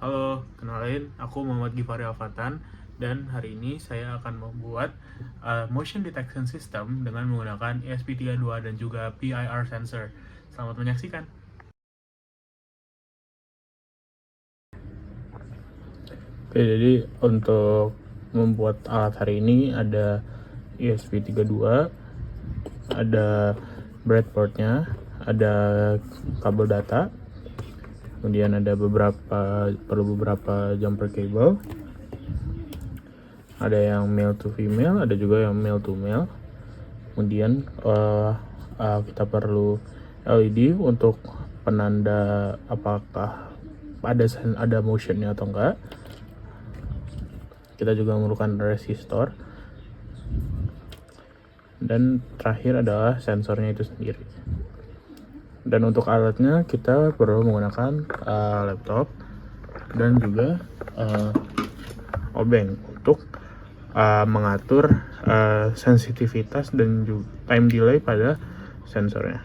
Halo, kenalin, aku Muhammad Gifari Alfatan dan hari ini saya akan membuat motion detection system dengan menggunakan ESP32 dan juga PIR sensor. Selamat menyaksikan. Oke, jadi untuk membuat alat hari ini ada ESP32, ada breadboardnya, ada kabel data, kemudian ada perlu beberapa jumper cable, ada yang male to female, ada juga yang male to male. Kemudian kita perlu LED untuk penanda apakah ada motionnya atau enggak. Kita juga memerlukan resistor, dan terakhir adalah sensornya itu sendiri. Dan untuk alatnya kita perlu menggunakan laptop dan juga obeng untuk mengatur sensitivitas dan juga time delay pada sensornya.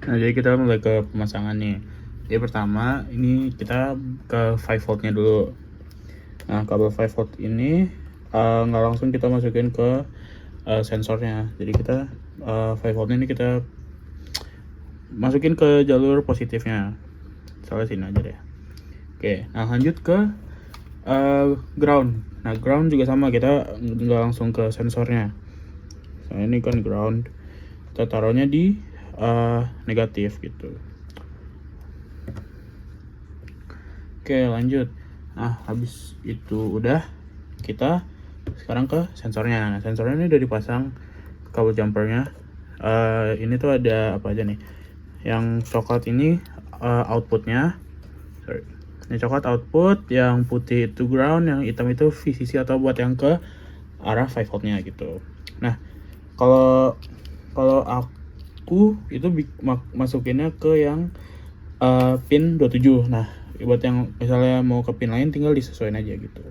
Nah, jadi kita mulai ke pemasangan nih. Jadi pertama ini kita ke 5 voltnya dulu. Nah, kabel 5 volt ini nggak langsung kita masukin ke sensornya. Jadi kita 5 volt ini kita masukin ke jalur positifnya. Salah sini aja deh. Oke, nah lanjut ke ground. Nah, ground juga sama, kita nggak langsung ke sensornya. Nah, ini kan ground, kita taruhnya di negatif gitu. Oke, lanjut. Nah, habis itu udah, kita sekarang ke sensornya. Nah, sensornya ini udah dipasang kabel jumpernya. Ini tuh ada apa aja nih? Yang coklat ini outputnya. Ini coklat output, yang putih itu ground, yang hitam itu VCC atau buat yang ke arah 5 voltnya gitu. Nah, kalau aku itu masukinnya ke yang pin 27. Nah, buat yang misalnya mau ke pin lain tinggal disesuaikan aja gitu.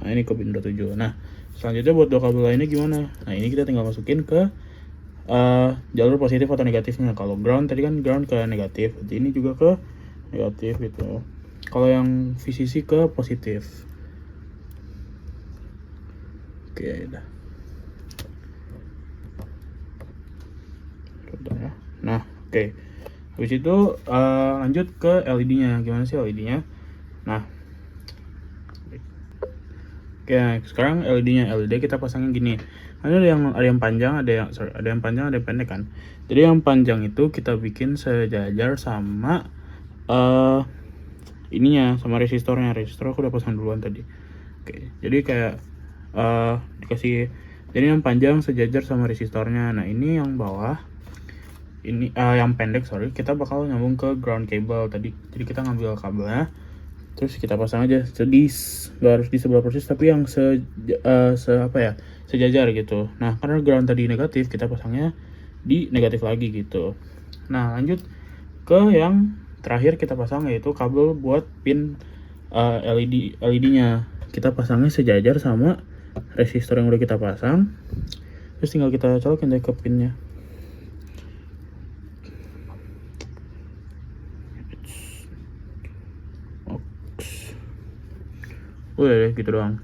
Nah, ini ke pin 27. Nah, selanjutnya buat dua kabel lainnya gimana? Nah, ini kita tinggal masukin ke jalur positif atau negatifnya. Kalau ground tadi kan ground ke negatif, jadi ini juga ke negatif gitu. Kalau yang VCC ke positif. Oke, dah. Nah, oke. Habis itu lanjut ke LED-nya. Gimana sih LED-nya? Nah, oke, sekarang LED-nya. LED kita pasangin gini. Ada yang panjang, ada yang panjang, ada yang pendek kan. Jadi yang panjang itu kita bikin sejajar sama ininya, sama resistornya. Resistor aku udah pasang duluan tadi. Oke, jadi kayak dikasih, jadi yang panjang sejajar sama resistornya. Nah, ini yang bawah, ini yang pendek, kita bakal nyambung ke ground cable tadi. Jadi kita ngambil kabelnya, terus kita pasang aja nggak harus di sebelah persis, tapi yang sejajar gitu. Nah, karena ground tadi negatif, kita pasangnya di negatif lagi gitu. Nah, lanjut ke yang terakhir kita pasang, yaitu kabel buat pin LED-nya. Kita pasangnya sejajar sama resistor yang udah kita pasang, terus tinggal kita colokin deh ke pinnya. Udah deh, gitu doang.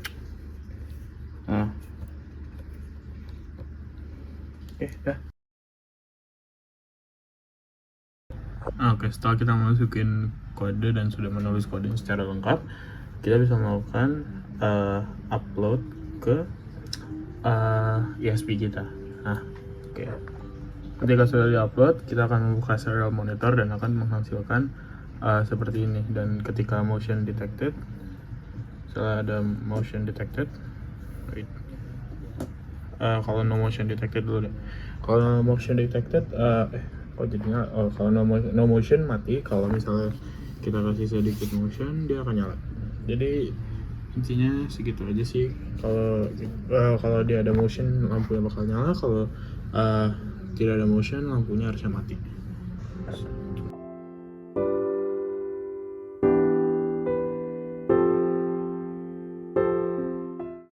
Nah, oke, dah. Oke, setelah kita masukin kode dan sudah menulis kode secara lengkap, kita bisa melakukan upload ke ESP kita. Nah, oke. Ketika sudah di-upload, kita akan membuka serial monitor dan akan menghasilkan seperti ini. Dan ketika motion detected, setelah ada motion detected, kalau no motion detected dulu deh. Kalau motion detected, kalau no motion mati. Kalau misalnya kita kasih sedikit motion, dia akan nyala. Jadi intinya segitu aja sih. Kalau dia ada motion, lampunya bakal nyala. Kalau tidak ada motion, lampunya harusnya mati.